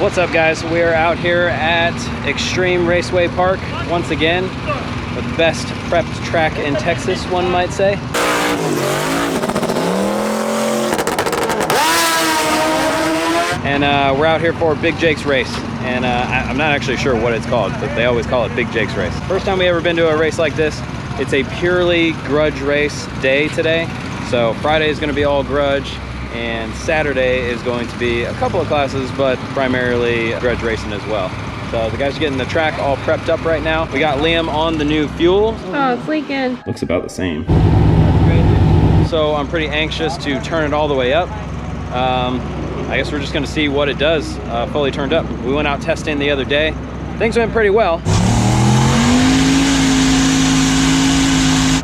What's up, guys? We're out here at Extreme Raceway Park once again. The best prepped track in Texas, one might say. And we're out here for Big Jake's race. And I'm not actually sure what it's called, but they always call it Big Jake's race. First time we ever been to a race like this. It's a purely grudge race day today. So Friday is gonna be all grudge, and Saturday is going to be a couple of classes, but primarily grudge racing as well. So the guys are getting the track all prepped up right now. We got Liam on the new fuel. Oh, it's leaking. Looks about the same. So I'm pretty anxious to turn it all the way up. I guess we're just gonna see what it does fully turned up. We went out testing the other day. Things went pretty well.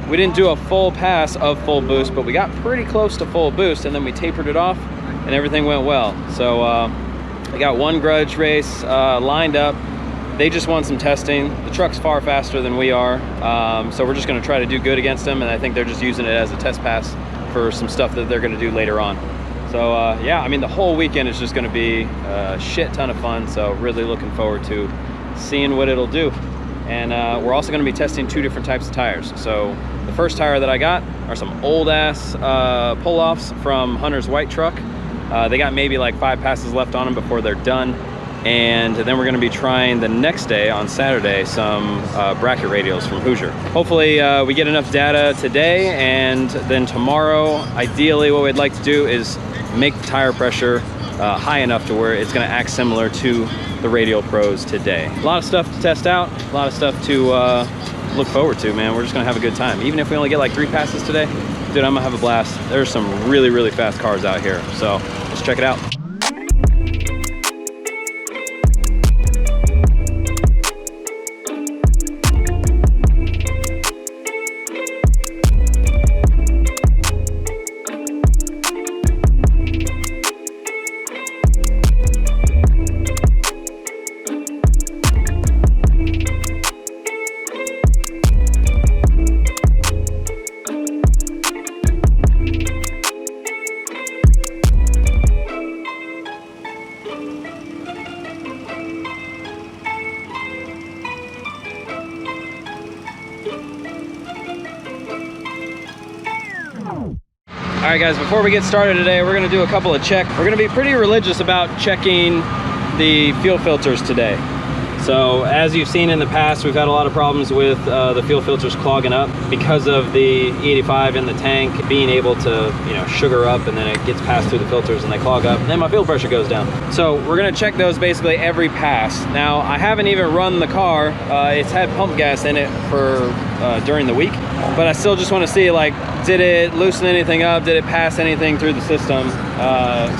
We didn't do a full pass of full boost, but we got pretty close to full boost, and then we tapered it off and everything went well. So I got one grudge race lined up. They just want some testing. The truck's far faster than we are, so we're just gonna try to do good against them, and I think they're just using it as a test pass for some stuff that they're gonna do later on. So yeah, I mean, the whole weekend is just gonna be a shit ton of fun, so really looking forward to seeing what it'll do. And we're also gonna be testing two different types of tires. So the first tire that I got are some old ass pull-offs from Hunter's white truck. They got maybe like 5 passes left on them before they're done. And then we're gonna be trying the next day on Saturday some bracket radials from Hoosier. Hopefully we get enough data today, and then tomorrow, ideally what we'd like to do is make the tire pressure high enough to where it's gonna act similar to the Radial Pros today. A lot of stuff to test out, a lot of stuff to look forward to, man. We're just gonna have a good time. Even if we only get like 3 passes today, dude, I'm gonna have a blast. There's some really, really fast cars out here, so let's check it out. All right, guys, before we get started today, we're gonna do a couple of checks. We're gonna be pretty religious about checking the fuel filters today. So as you've seen in the past, we've had a lot of problems with the fuel filters clogging up because of the E85 in the tank being able to, you know, sugar up, and then it gets passed through the filters and they clog up, and then my fuel pressure goes down. So we're gonna check those basically every pass. Now, I haven't even run the car. It's had pump gas in it for during the week, but I still just wanna see, like, did it loosen anything up? Did it pass anything through the system?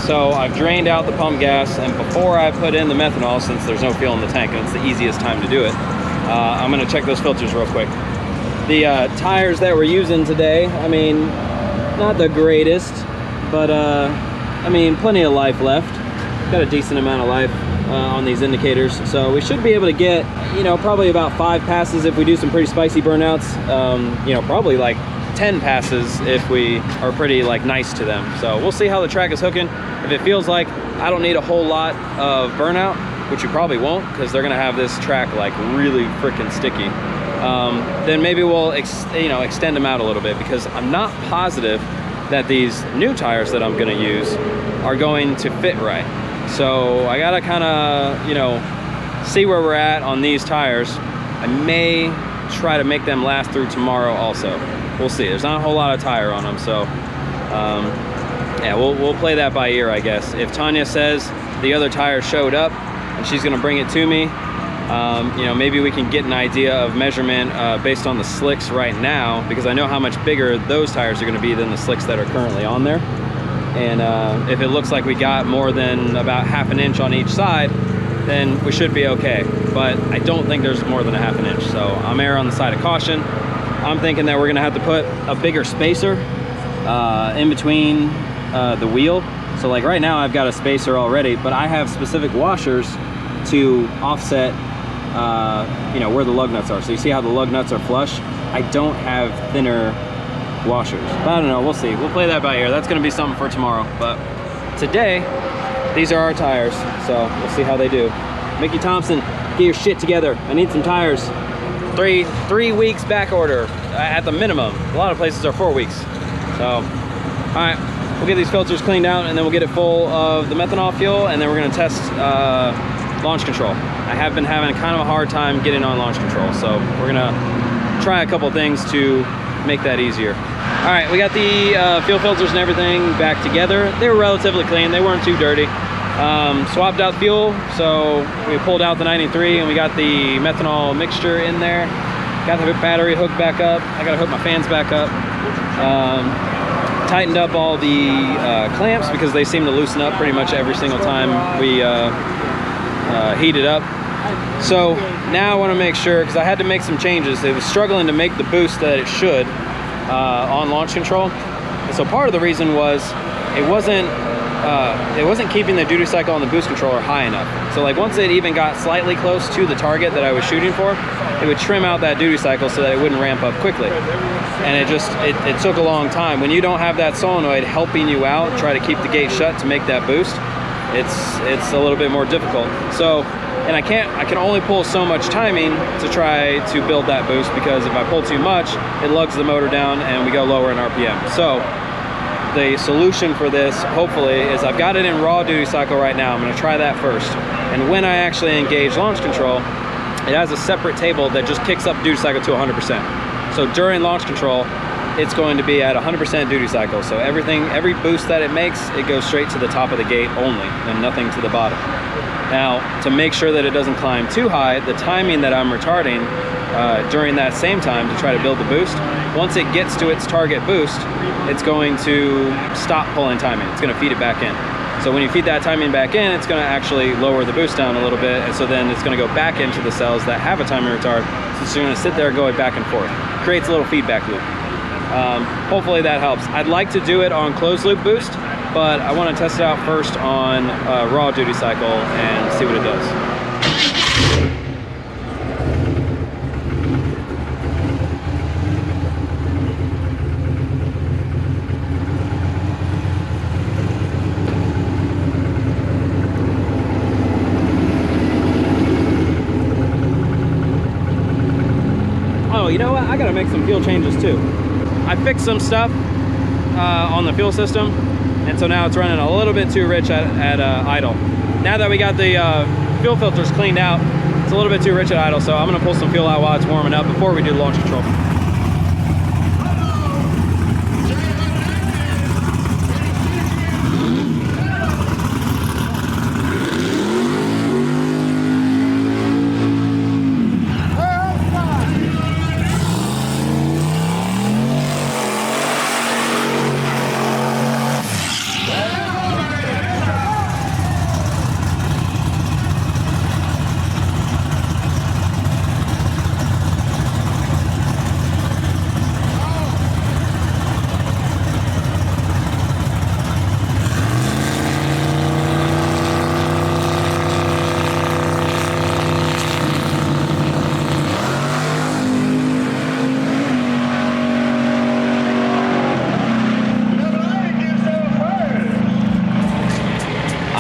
So I've drained out the pump gas, and before I put in the methanol, since there's no fuel in the tank and it's the easiest time to do it, I'm gonna check those filters real quick. The tires that we're using today, I mean, not the greatest, but I mean, plenty of life left. Got a decent amount of life on these indicators, so we should be able to get, you know, probably about 5 passes if we do some pretty spicy burnouts. You know, probably like 10 passes if we are pretty like nice to them. So we'll see how the track is hooking. If it feels like I don't need a whole lot of burnout, which you probably won't, because they're gonna have this track like really freaking sticky, then maybe we'll extend them out a little bit, because I'm not positive that these new tires that I'm gonna use are going to fit right. So I gotta kind of, you know, see where we're at on these tires. I may try to make them last through tomorrow also. We'll see. There's not a whole lot of tire on them, so yeah, we'll play that by ear, I guess. If Tanya says the other tire showed up and she's gonna bring it to me, you know, maybe we can get an idea of measurement based on the slicks right now, because I know how much bigger those tires are gonna be than the slicks that are currently on there. And if it looks like we got more than about 1/2 inch on each side, then we should be okay. But I don't think there's more than 1/2 inch, so I'm err on the side of caution. I'm thinking that we're gonna have to put a bigger spacer in between the wheel. So like right now I've got a spacer already, but I have specific washers to offset you know, where the lug nuts are. So you see how the lug nuts are flush? I don't have thinner washers, but I don't know, we'll see. We'll play that by ear. That's gonna be something for tomorrow. But today these are our tires, so we'll see how they do. Mickey Thompson, get your shit together. I need some tires. Three weeks back order at the minimum. A lot of places are 4 weeks. So, all right, we'll get these filters cleaned out and then we'll get it full of the methanol fuel, and then we're gonna test launch control. I have been having kind of a hard time getting on launch control, so we're gonna try a couple things to make that easier. All right, we got the fuel filters and everything back together. They were relatively clean, they weren't too dirty. Swapped out fuel, so we pulled out the 93 and we got the methanol mixture in there. Got the battery hooked back up. I gotta hook my fans back up. Tightened up all the clamps because they seem to loosen up pretty much every single time we heat it up. So now I want to make sure, because I had to make some changes. It was struggling to make the boost that it should on launch control. And so part of the reason was it wasn't keeping the duty cycle on the boost controller high enough. So like once it even got slightly close to the target that I was shooting for, it would trim out that duty cycle so that it wouldn't ramp up quickly. And it took a long time. When you don't have that solenoid helping you out, try to keep the gate shut to make that boost, it's a little bit more difficult. So, and I can only pull so much timing to try to build that boost, because if I pull too much, it lugs the motor down and we go lower in RPM. So the solution for this, hopefully, is I've got it in raw duty cycle right now. I'm gonna try that first. And when I actually engage launch control, it has a separate table that just kicks up duty cycle to 100%. So during launch control, it's going to be at 100% duty cycle. So every boost that it makes, it goes straight to the top of the gate only, and nothing to the bottom. Now, to make sure that it doesn't climb too high, the timing that I'm retarding during that same time to try to build the boost, once it gets to its target boost, it's going to stop pulling timing. It's going to feed it back in. So when you feed that timing back in, it's going to actually lower the boost down a little bit, and so then it's going to go back into the cells that have a timing retard. So it's going to sit there going back and forth. Creates a little feedback loop. Hopefully that helps. I'd like to do it on closed loop boost, but I want to test it out first on raw duty cycle and see what it does. Oh, you know what? I gotta make some fuel changes too. I fixed some stuff on the fuel system, and so now it's running a little bit too rich at idle. Now that we got the fuel filters cleaned out, it's a little bit too rich at idle, so I'm gonna pull some fuel out while it's warming up before we do launch control.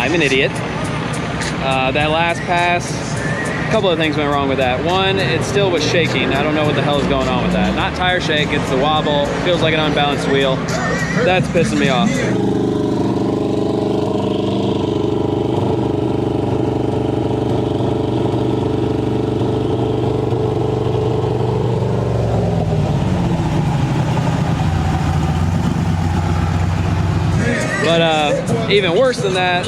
I'm an idiot. That last pass, a couple of things went wrong with that. One, it still was shaking. I don't know what the hell is going on with that. Not tire shake, it's the wobble. Feels like an unbalanced wheel. That's pissing me off. But even worse than that,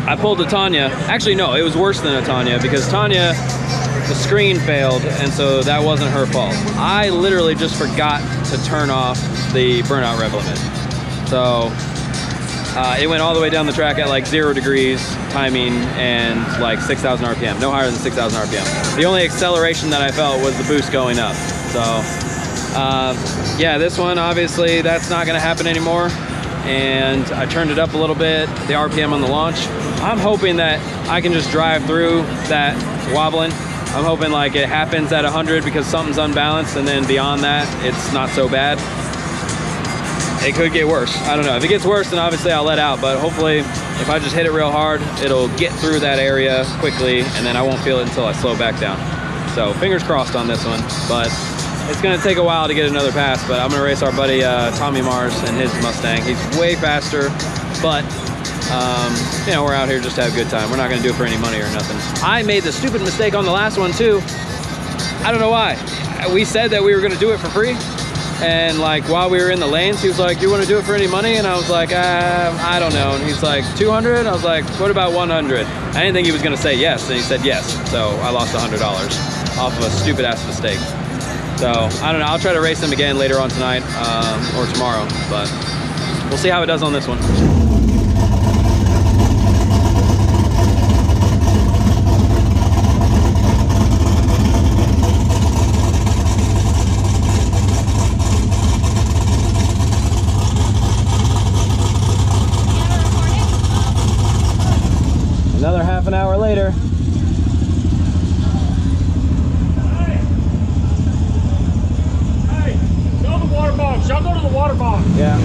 I pulled a Tanya. Actually, no, it was worse than a Tanya, because Tanya, the screen failed, and so that wasn't her fault. I literally just forgot to turn off the burnout rev limit. So it went all the way down the track at like 0 degrees timing and like 6,000 RPM, no higher than 6,000 RPM. The only acceleration that I felt was the boost going up. So yeah, this one, obviously, that's not gonna happen anymore. And I turned it up a little bit, the RPM on the launch. I'm hoping that I can just drive through that wobbling. I'm hoping like it happens at 100 because something's unbalanced, and then beyond that, it's not so bad. it could get worse. I don't know. If it gets worse, then obviously I'll let out, but hopefully if I just hit it real hard, it'll get through that area quickly, and then I won't feel it until I slow back down. So fingers crossed on this one, but it's gonna take a while to get another pass, but I'm gonna race our buddy Tommy Mars and his Mustang. He's way faster, but you know, we're out here just to have a good time. We're not gonna do it for any money or nothing. I made the stupid mistake on the last one too. I don't know why. We said that we were gonna do it for free, and like while we were in the lanes, he was like, "You wanna do it for any money?" And I was like, I don't know. And he's like, 200? I was like, what about 100? I didn't think he was gonna say yes, and he said yes. So I lost $100 off of a stupid ass mistake. So I don't know, I'll try to race him again later on tonight or tomorrow, but we'll see how it does on this one. Another half an hour later. Y'all go to the water box. Yeah.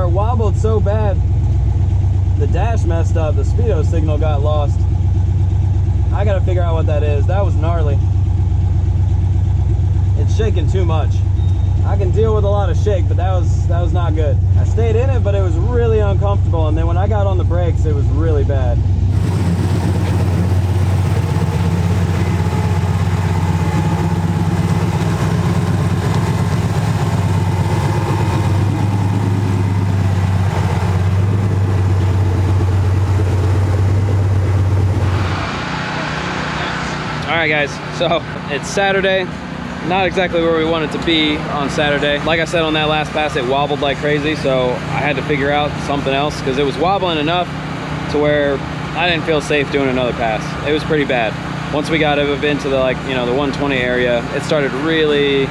Wobbled so bad, the dash messed up, the speedo signal got lost. I gotta figure out what that is. That was gnarly. It's shaking too much. I can deal with a lot of shake, but that was not good. I stayed in it, but it was really uncomfortable, and then when I got on the brakes, it was really bad. All right, guys, so it's Saturday. Not exactly where we wanted to be on Saturday. Like I said on that last pass, it wobbled like crazy, so I had to figure out something else because it was wobbling enough to where I didn't feel safe doing another pass. It was pretty bad. Once we got into the, like, you know, the 120 area, it started really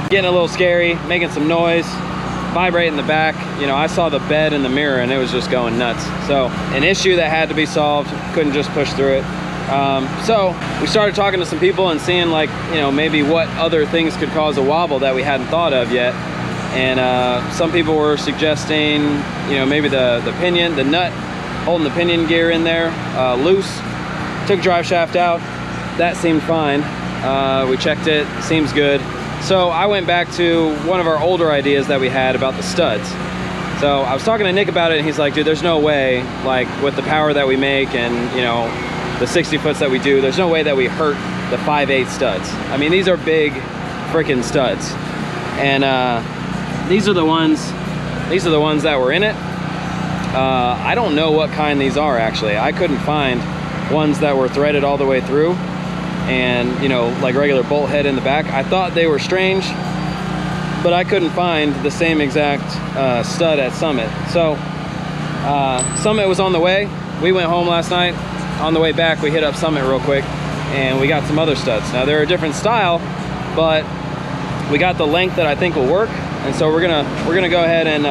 getting a little scary, making some noise, vibrating in the back. You know, I saw the bed in the mirror and it was just going nuts. So an issue that had to be solved, couldn't just push through it. So we started talking to some people and seeing, like, you know, maybe what other things could cause a wobble that we hadn't thought of yet. And some people were suggesting, you know, maybe the pinion, the nut holding the pinion gear in there loose. Took drive shaft out, that seemed fine. We checked it, seems good. So I went back to one of our older ideas that we had about the studs. So I was talking to Nick about it, and he's like, dude, there's no way, like with the power that we make and, you know, the 60 foots that we do, there's no way that we hurt the 5/8 studs. I mean, these are big freaking studs. And these are the ones that were in it. I don't know what kind these are, actually. I couldn't find ones that were threaded all the way through and, you know, like regular bolt head in the back. I thought they were strange, but I couldn't find the same exact stud at Summit. So Summit was on the way. We went home last night. On the way back, we hit up Summit real quick and we got some other studs. Now they're a different style, but we got the length that I think will work. And so we're gonna go ahead and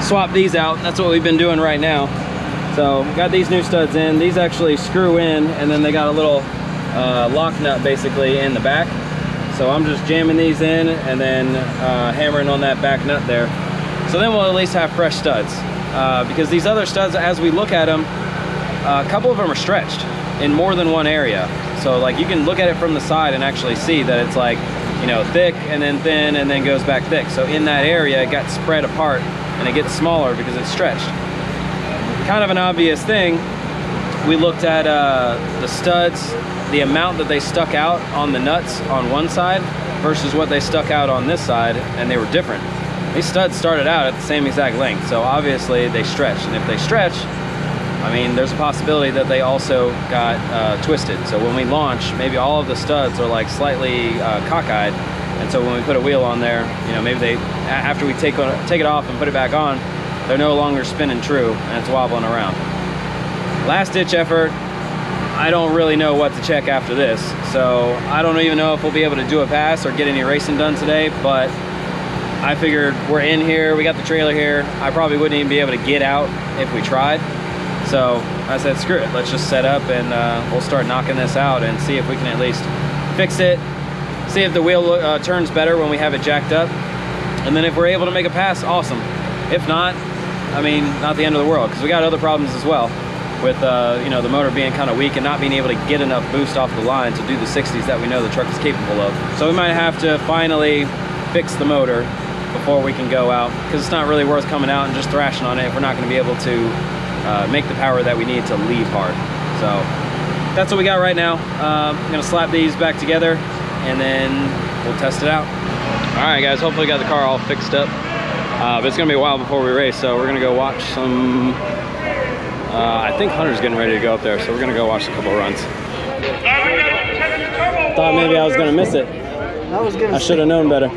swap these out. That's what we've been doing right now. So got these new studs in. These actually screw in, and then they got a little lock nut basically in the back. So I'm just jamming these in and then hammering on that back nut there. So then we'll at least have fresh studs. Because these other studs, as we look at them, a couple of them are stretched in more than one area. So like you can look at it from the side and actually see that it's like, you know, thick and then thin and then goes back thick. So in that area, it got spread apart and it gets smaller because it's stretched. Kind of an obvious thing. We looked at the studs, the amount that they stuck out on the nuts on one side versus what they stuck out on this side, and they were different. These studs started out at the same exact length, so obviously they stretched. And if they stretch, I mean, there's a possibility that they also got twisted. So when we launch, maybe all of the studs are like slightly cockeyed. And so when we put a wheel on there, you know, maybe they, after we take it off and put it back on, they're no longer spinning true and it's wobbling around. Last ditch effort. I don't really know what to check after this. So I don't even know if we'll be able to do a pass or get any racing done today, but I figured we're in here, we got the trailer here. I probably wouldn't even be able to get out if we tried. So I said, screw it, let's just set up and we'll start knocking this out and see if we can at least fix it, see if the wheel turns better when we have it jacked up. And then if we're able to make a pass, awesome. If not, I mean, not the end of the world, because we got other problems as well with you know, the motor being kind of weak and not being able to get enough boost off the line to do the 60s that we know the truck is capable of. So we might have to finally fix the motor before we can go out, because it's not really worth coming out and just thrashing on it if we're not going to be able to make the power that we need to leave hard. So that's what we got right now. I'm gonna slap these back together and then we'll test it out. All right guys, hopefully we got the car all fixed up, but it's gonna be a while before we race, so we're gonna go watch some I think Hunter's getting ready to go up there, so we're gonna go watch a couple of runs. Thought maybe I was gonna miss it. I should have known better.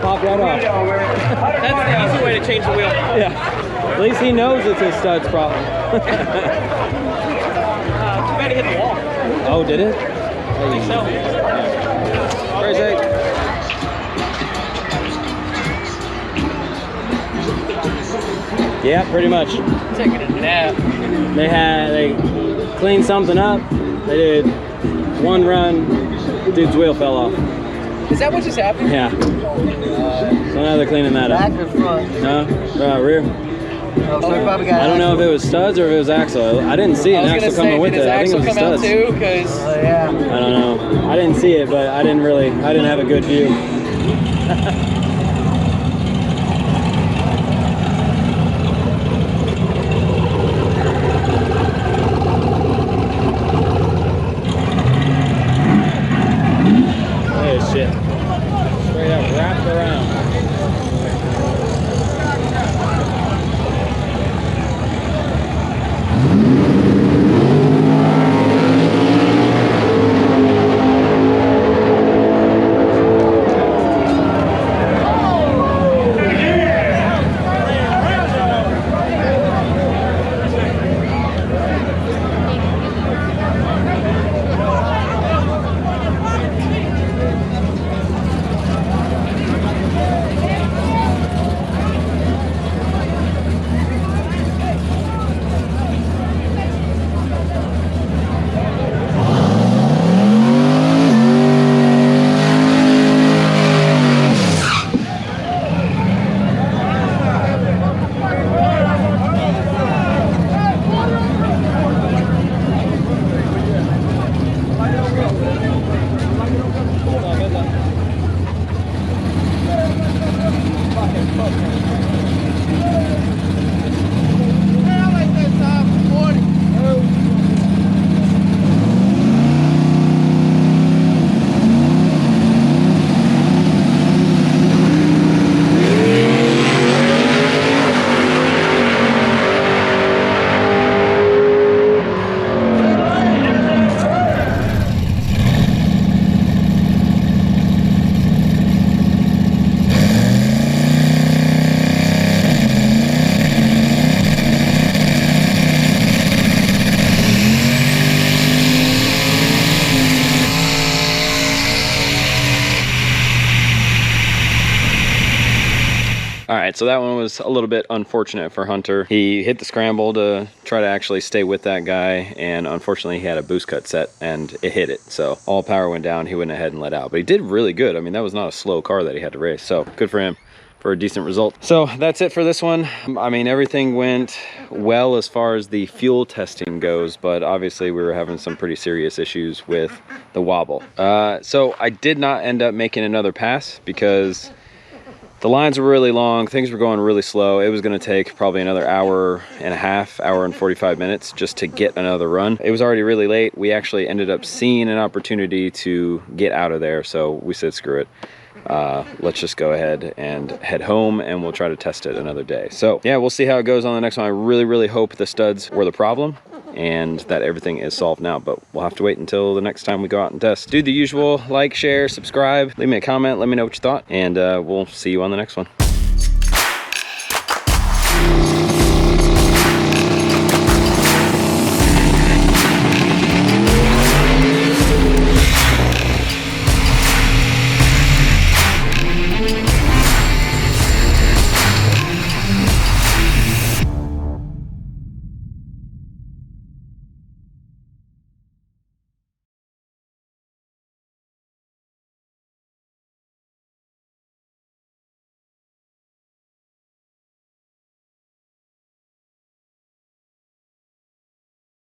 Pop right off. That's the easy way to change the wheel. Yeah. At least he knows it's his stud's problem. Too bad it hit the wall. Oh, did it? I think so. Crazy. Yeah, pretty much. Taking a nap. They cleaned something up. They did one run, Dude's wheel fell off. Is that what just happened? Yeah. So now they're cleaning that Back up. or front? No, rear. Oh, so we probably got I don't know if it was studs or if it was axle. I didn't see I an was axle gonna coming say, with did his it. I think it axle was come out studs. too? Because Oh, yeah. I don't know. I didn't see it, but I didn't have a good view. Oh shit. Straight up wrapped around. All right, so that one was a little bit unfortunate for Hunter. He hit the scramble to try to actually stay with that guy, and unfortunately he had a boost cut set and it hit it. So all power went down, he went ahead and let out. But he did really good. I mean, that was not a slow car that he had to race. So good for him for a decent result. So that's it for this one. I mean, everything went well as far as the fuel testing goes, but obviously we were having some pretty serious issues with the wobble. So I did not end up making another pass because the lines were really long, things were going really slow. It was gonna take probably another hour and a half, hour and 45 minutes just to get another run. It was already really late. We actually ended up seeing an opportunity to get out of there, so we said, screw it. Let's just go ahead and head home and we'll try to test it another day. So yeah, we'll see how it goes on the next one. I really hope the studs were the problem and that everything is solved now, but we'll have to wait until the next time we go out and test. Do the usual, like, share, subscribe, leave me a comment, let me know what you thought, and we'll see you on the next one.